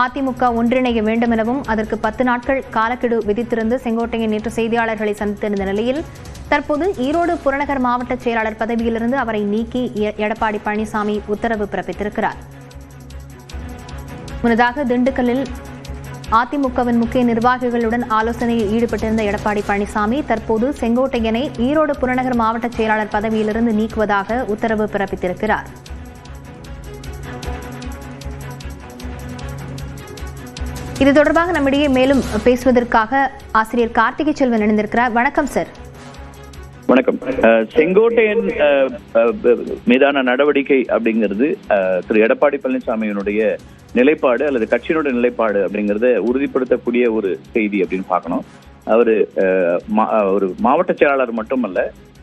அதிமுக ஒன்றிணைய வேண்டும் எனவும் அதற்கு 10 நாட்கள் காலக்கெடு விதித்திருந்து செங்கோட்டையன் நேற்று செய்தியாளர்களை சந்தித்திருந்த நிலையில் தற்போது ஈரோடு புறநகர் மாவட்ட செயலாளர் பதவியிலிருந்து அவரை நீக்கி எடப்பாடி பழனிசாமி உத்தரவு பிறப்பித்திருக்கிறார். முன்னதாக திண்டுக்கல்லில் அதிமுகவின் முக்கிய நிர்வாகிகளுடன் ஆலோசனையில் ஈடுபட்டிருந்த எடப்பாடி பழனிசாமி தற்போது செங்கோட்டையனை ஈரோடு புறநகர் மாவட்ட செயலாளர் பதவியிலிருந்து நீக்குவதாக உத்தரவு பிறப்பித்திருக்கிறார். இது தொடர்பாக நம்மிடையே மேலும் பேசுவதற்காக ஆசிரியர் கார்த்திகை செல்வன் இணைந்திருக்கிறார். வணக்கம் சார். வணக்கம். செங்கோட்டையன் மீதான நடவடிக்கை அப்படிங்கிறது திரு எடப்பாடி பழனிசாமியினுடைய நிலைப்பாடு அல்லது கட்சியினுடைய நிலைப்பாடு அப்படிங்கறத உறுதிப்படுத்தக்கூடிய ஒரு செய்தி அப்படின்னு பார்க்கணும். அவரு ஒரு மாவட்ட செயலாளர் மட்டுமல்ல,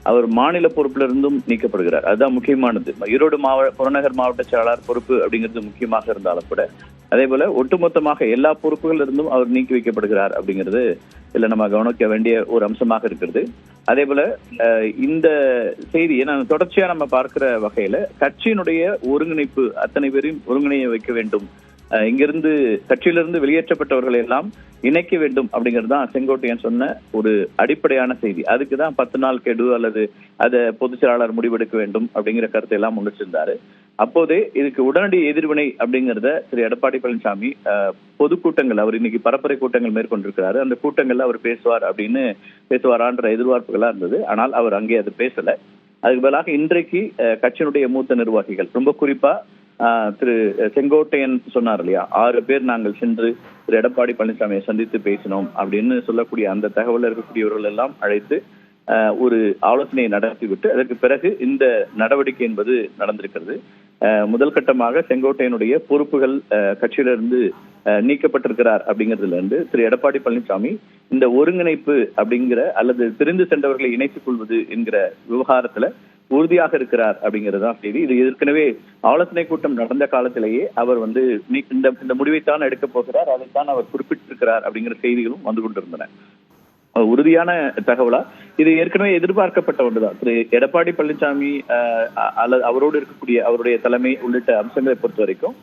அவர் மாநில பொறுப்புல இருந்தும் நீக்கப்படுகிறார். அதுதான் முக்கியமானது. ஈரோடு புறநகர் மாவட்ட செயலாளர் பொறுப்பு அப்படிங்கிறது முக்கியமாக இருந்தாலும் கூட அதே போல ஒட்டுமொத்தமாக எல்லா பொறுப்புகள் இருந்தும் அவர் நீக்கி வைக்கப்படுகிறார் அப்படிங்கிறது இதுல நம்ம கவனிக்க வேண்டிய ஒரு அம்சமாக இருக்கிறது. அதே போல இந்த செய்தியை நான் தொடர்ச்சியா நம்ம பார்க்கிற வகையில கட்சியினுடைய ஒருங்கிணைப்பு அத்தனை பேரையும் ஒருங்கிணைய வைக்க வேண்டும், இங்கிருந்து கட்சியிலிருந்து வெளியேற்றப்பட்டவர்களை எல்லாம் இணைக்க வேண்டும் அப்படிங்கிறது தான் செங்கோட்டையன் சொன்ன ஒரு அடிப்படையான செய்தி. அதுக்குதான் 10 நாள் கெடு அல்லது அதை பொதுச் செயலாளர் முடிவெடுக்க வேண்டும் அப்படிங்கிற கருத்தை எல்லாம் முன்னிச்சிருந்தாரு. அப்போதே இதுக்கு உடனடி எதிர்வினை அப்படிங்கிறத திரு எடப்பாடி பழனிசாமி பொதுக்கூட்டங்கள், அவர் இன்னைக்கு பரப்புரை கூட்டங்கள் மேற்கொண்டிருக்கிறாரு, அந்த கூட்டங்கள்ல அவர் பேசுவாரான்ற எதிர்பார்ப்புகளா இருந்தது. ஆனால் அவர் அங்கே அது பேசல. அதுக்கு பதிலாக இன்றைக்கு கட்சியினுடைய மூத்த நிர்வாகிகள், ரொம்ப குறிப்பா திரு செங்கோட்டையன் சொன்னார் இல்லையா, 6 பேர் நாங்கள் சென்று திரு எடப்பாடி பழனிசாமியை சந்தித்து பேசினோம் அப்படின்னு சொல்லக்கூடிய அந்த தகவல் இருக்கக்கூடியவர்கள் எல்லாம் அழைத்து ஒரு ஆலோசனையை நடத்திவிட்டு அதற்கு பிறகு இந்த நடவடிக்கை என்பது நடந்திருக்கிறது. முதல் கட்டமாக செங்கோட்டையனுடைய பொறுப்புகள் கட்சியிலிருந்து நீக்கப்பட்டிருக்கிறார் அப்படிங்கிறதுல இருந்து திரு எடப்பாடி பழனிசாமி இந்த ஒருங்கிணைப்பு அப்படிங்கிற அல்லது பிரிந்து சென்றவர்களை இணைத்துக் கொள்வது என்கிற விவகாரத்துல உறுதியாக இருக்கிறார் அப்படிங்கிறதுதான் செய்தி. இது ஏற்கனவே ஆலோசனை கூட்டம் நடந்த காலத்திலேயே அவர் இந்த முடிவைத்தான் எடுக்க போகிறார், அதைத்தான் அவர் குறிப்பிட்டிருக்கிறார் அப்படிங்கிற செய்திகளும் வந்து கொண்டிருந்தன. உறுதியான தகவலா இது ஏற்கனவே எதிர்பார்க்கப்பட்ட ஒன்றுதான். திரு எடப்பாடி பழனிசாமி அல்லது அவரோடு இருக்கக்கூடிய அவருடைய தலைமை உள்ளிட்ட அம்சங்களை பொறுத்த வரைக்கும்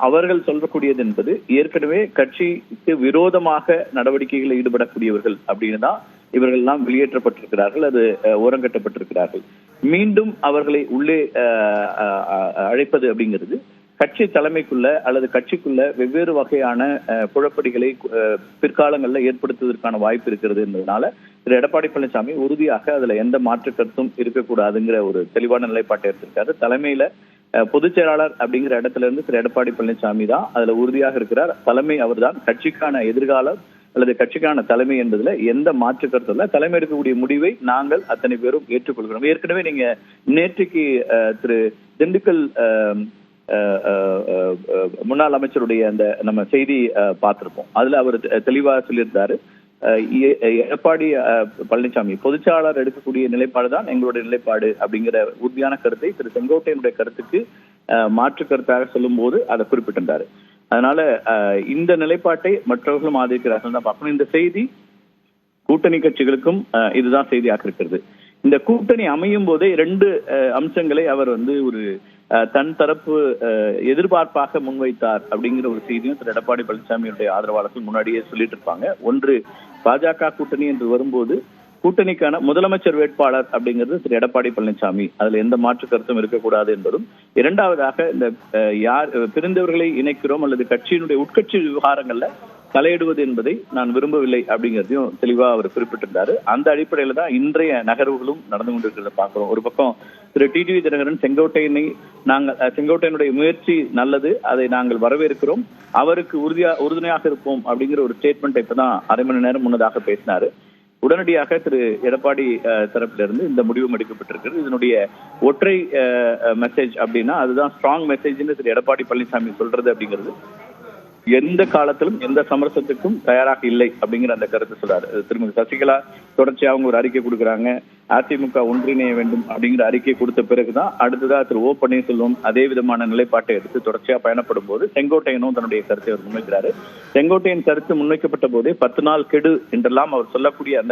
அவர்கள் சொல்லக்கூடியது என்பது ஏற்கனவே கட்சிக்கு விரோதமாக நடவடிக்கைகளில் ஈடுபடக்கூடியவர்கள் அப்படின்னு தான் இவர்கள் எல்லாம் வெளியேற்றப்பட்டிருக்கிறார்கள், அது ஓரங்கட்டப்பட்டிருக்கிறார்கள். மீண்டும் அவர்களை உள்ளே அழைப்பது அப்படிங்கிறது கட்சி தலைமைக்குள்ள அல்லது கட்சிக்குள்ள வெவ்வேறு வகையான குழப்படிகளை பிற்காலங்கள்ல ஏற்படுத்துவதற்கான வாய்ப்பு இருக்கிறது என்பதனால திரு எடப்பாடி பழனிசாமி உறுதியாக அதுல எந்த மாற்று கருத்தும் இருக்கக்கூடாதுங்கிற ஒரு தெளிவான நிலைப்பாட்டை எடுத்திருக்காரு. தலைமையில பொதுச் செயலாளர் அப்படிங்கிற இடத்துல இருந்து திரு எடப்பாடி பழனிசாமி தான் அதுல உறுதியாக இருக்கிறார். தலைமை அவர்தான். கட்சிக்கான எதிர்காலம் அல்லது கட்சிக்கான தலைமை என்பதுல எந்த மாற்று கருத்து இல்ல. தலைமை எடுக்கக்கூடிய முடிவை நாங்கள் அத்தனை பேரும் ஏற்றுக்கொள்கிறோம். ஏற்கனவே நீங்க நேற்றைக்கு திரு திண்டுக்கல் முன்னாள் அமைச்சருடைய அந்த நம்ம செய்தி பார்த்திருப்போம். அதுல அவர் தெளிவாக சொல்லியிருந்தாரு, எடப்பாடி பழனிசாமி பொதுச்செயலாளர் எடுக்கக்கூடிய நிலைப்பாடு தான் எங்களுடைய நிலைப்பாடு அப்படிங்கிற உறுதியான கருத்தை திரு செங்கோட்டையனுடைய கருத்துக்கு மாற்று கருத்தாக சொல்லும் போது அதை குறிப்பிட்டிருந்தாரு. அதனால இந்த நிலைப்பாட்டை மற்றவர்களும் ஆதரிக்கிறார்கள் தான் பார்க்கணும். இந்த செய்தி கூட்டணி கட்சிகளுக்கும் இதுதான் செய்தியாக இருக்கிறது. இந்த கூட்டணி அமையும் போதே 2 அம்சங்களை அவர் ஒரு தன் தரப்பு எதிர்பார்ப்பாக முன்வைத்தார் அப்படிங்கிற ஒரு செய்தியும் திரு எடப்பாடி பழனிசாமியுடைய ஆதரவாளர்கள் முன்னாடியே சொல்லிட்டு இருப்பாங்க. ஒன்று, பாஜக கூட்டணி என்று வரும்போது கூட்டணிக்கான முதலமைச்சர் வேட்பாளர் அப்படிங்கிறது திரு எடப்பாடி பழனிசாமி, அதுல எந்த மாற்று கருத்தும் இருக்கக்கூடாது என்பதும். இரண்டாவதாக இந்த பிரிந்தவர்களை இணைக்கிறோம் அல்லது கட்சியினுடைய உட்கட்சி விவகாரங்கள்ல தலையிடுவது என்பதை நான் விரும்பவில்லை அப்படிங்கிறதையும் தெளிவா அவர் குறிப்பிட்டிருந்தாரு. அந்த அடிப்படையில தான் இன்றைய நகர்வுகளும் நடந்து கொண்டிருக்கிறத பார்க்கிறோம். ஒரு பக்கம் திரு டிடிவி தினகரன் செங்கோட்டையனுடைய முயற்சி நல்லது, அதை நாங்கள் வரவேற்கிறோம், அவருக்கு உறுதுணையாக இருப்போம் அப்படிங்கிற ஒரு ஸ்டேட்மெண்ட் இப்பதான் அரை மணி நேரம் முன்னதாக பேசினாரு. உடனடியாக திரு எடப்பாடி தரப்பிலிருந்து இந்த முடிவும் எடுக்கப்பட்டிருக்கிறது. இதனுடைய ஒற்றை மெசேஜ் அப்படின்னா அதுதான் ஸ்ட்ராங் மெசேஜ்னு திரு எடப்பாடி பழனிசாமி சொல்றது அப்படிங்கிறது எந்த காலத்திலும் எந்த சமரசத்துக்கும் தயாராக இல்லை அப்படிங்கிற அந்த கருத்து சொல்றாரு. திருமதி சசிகலா தொடர்ச்சியா அவங்க ஒரு அறிக்கை கொடுக்குறாங்க, அதிமுக ஒன்றிணைய வேண்டும் அப்படிங்கிற அறிக்கை கொடுத்த பிறகுதான் அடுத்ததா திரு ஓ பன்னீர்செல்வம் அதே விதமான நிலைப்பாட்டை எடுத்து தொடர்ச்சியா பயணப்படும் போது செங்கோட்டையனும் தன்னுடைய கருத்தை அவர் முன்வைக்கிறாரு. செங்கோட்டையன் கருத்து முன்வைக்கப்பட்ட போதே 10 நாள் கெடு என்றெல்லாம் அவர் சொல்லக்கூடிய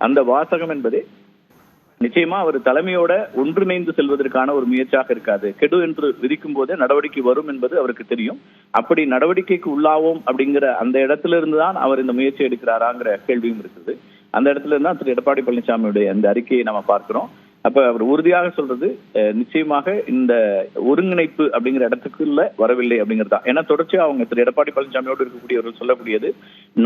அந்த வாசகம் என்பதே நிச்சயமா அவர் தலைமையோட ஒன்றிணைந்து செல்வதற்கான ஒரு முயற்சியாக இருக்காது. கெடு என்று விதிக்கும் போதே நடவடிக்கை வரும் என்பது அவருக்கு தெரியும். அப்படி நடவடிக்கைக்கு உள்ளாவோம் அப்படிங்கிற அந்த இடத்துல இருந்துதான் அவர் இந்த முயற்சி எடுக்கிறாராங்கிற கேள்வியும் இருக்குது. அந்த இடத்துல இருந்தா திரு எடப்பாடி பழனிசாமியுடைய அந்த அறிக்கையை நம்ம பார்க்கிறோம். அப்ப அவர் உறுதியாக சொல்றது நிச்சயமாக இந்த ஒருங்கிணைப்பு அப்படிங்கிற இடத்துக்குள்ள வரவில்லை அப்படிங்கிறதா. ஏன்னா தொடர்ச்சியா அவங்க திரு எடப்பாடி பழனிசாமியோடு இருக்கக்கூடியவர்கள் சொல்லக்கூடியது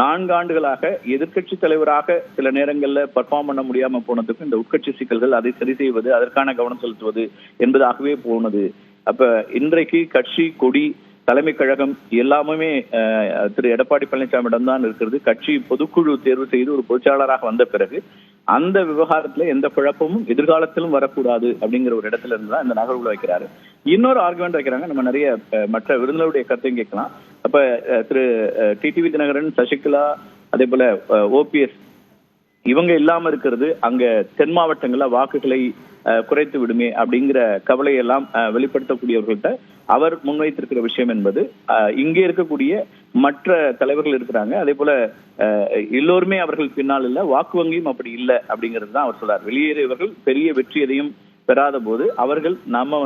4 ஆண்டுகளாக எதிர்கட்சி தலைவராக சில நேரங்கள்ல பர்ஃபார்ம் பண்ண முடியாம போனதுக்கு இந்த உட்கட்சி சிக்கல்கள் அதை சரி செய்வது, அதற்கான கவனம் செலுத்துவது என்பதாகவே போனது. அப்ப இன்றைக்கு கட்சி கொடி தலைமை கழகம் எல்லாமே திரு எடப்பாடி பழனிசாமியிடம் தான் இருக்கிறது. கட்சி பொதுக்குழு தேர்வு செய்து ஒரு பொதுச்சாளராக வந்த பிறகு அந்த விவகாரத்துல எந்த குழப்பமும் எதிர்காலத்திலும் வரக்கூடாது அப்படிங்கிற ஒரு இடத்துல இருந்துதான் இந்த நகர்வுகளை வைக்கிறாரு. இன்னொரு ஆர்குமெண்ட் வைக்கிறாங்க. நம்ம நிறைய மற்ற விருந்தினருடைய கருத்தையும் கேட்கலாம். அப்ப திரு டிடிவி தினகரன், சசிகலா, அதே போல ஓபிஎஸ் இவங்க இல்லாம இருக்கிறது அங்க தென் மாவட்டங்கள்ல வாக்குகளை குறைத்து விடுமே அப்படிங்கிற கவலையெல்லாம் வெளிப்படுத்தக்கூடியவர்கள்ட்ட அவர் முன்வைத்திருக்கிற விஷயம் என்பது இங்கே இருக்கக்கூடிய மற்ற தலைவர்கள் இருக்கிறாங்க. அதே போல எல்லோருமே அவர்கள் பின்னால் இல்ல, வாக்கு வங்கியும் அப்படி இல்லை அப்படிங்கிறது தான் அவர் சொல்றார். வெளியேறியவர்கள் பெரிய வெற்றி எதையும் பெறாத போது அவர்கள் நாம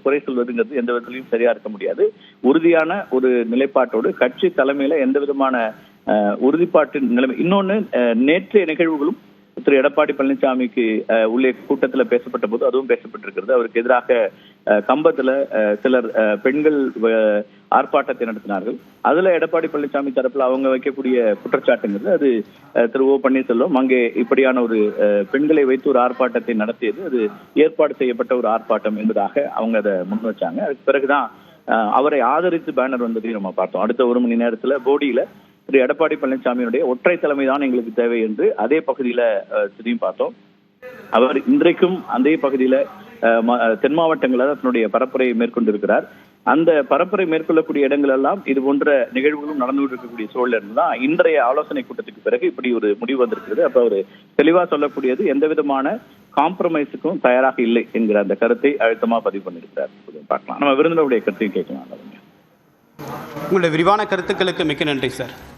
குறை சொல்வதுங்கிறது எந்த விதத்திலையும் சரியா இருக்க முடியாது. உறுதியான ஒரு நிலைப்பாட்டோடு கட்சி தலைமையில எந்த விதமான உறுதிப்பாட்டின் நிலைமை. இன்னொன்னு, நேற்றைய நிகழ்வுகளும் திரு எடப்பாடி பழனிசாமிக்கு உள்ளே கூட்டத்தில் பேசப்பட்ட போது அதுவும் பேசப்பட்டிருக்கிறது. அவருக்கு எதிராக கம்பத்துல சிலர் பெண்கள் ஆர்ப்பாட்டத்தை நடத்தினார்கள். அதுல எடப்பாடி பழனிசாமி தரப்புல அவங்க வைக்கக்கூடிய குற்றச்சாட்டுங்கிறது அது திரு ஓ பன்னீர்செல்வம் அங்கே இப்படியான ஒரு பெண்களை வைத்து ஒரு ஆர்ப்பாட்டத்தை நடத்தியது அது ஏற்பாடு செய்யப்பட்ட ஒரு ஆர்ப்பாட்டம் என்பதாக அவங்க அதை முன் வச்சாங்க. அதுக்கு பிறகுதான் அவரை ஆதரித்து பேனர் வந்ததையும் நம்ம பார்த்தோம். அடுத்த 1 மணி நேரத்துல போடியில திரு எடப்பாடி பழனிசாமியினுடைய ஒற்றை தலைமை தான் எங்களுக்கு தேவை என்று அதே பகுதியில திரும்பி பார்த்தோம். அவர் இன்றைக்கும் அதே பகுதியில தென் மாவட்டங்களில் தன்னுடைய பரப்புரை மேற்கொண்டிருக்கிறார். அந்த பரப்புரை மேற்கொள்ளக்கூடிய இடங்கள் எல்லாம் இது போன்ற நிகழ்வுகளும் நடந்து இருக்கக்கூடிய சூழல் இருந்துதான் இன்றைய ஆலோசனை கூட்டத்துக்கு பிறகு இப்படி ஒரு முடிவு வந்திருக்கிறது. அப்ப அவர் தெளிவா சொல்லக்கூடியது எந்த விதமான காம்ப்ரமைஸுக்கும் தயாராக இல்லை என்கிற அந்த கருத்தை அழுத்தமா பதிவு பண்ணியிருக்கிறார். பார்க்கலாம், நம்ம விருந்தினருடைய கருத்தையும் கேட்கலாம். உங்களுடைய விரிவான கருத்துக்களுக்கு மிக்க நன்றி சார்.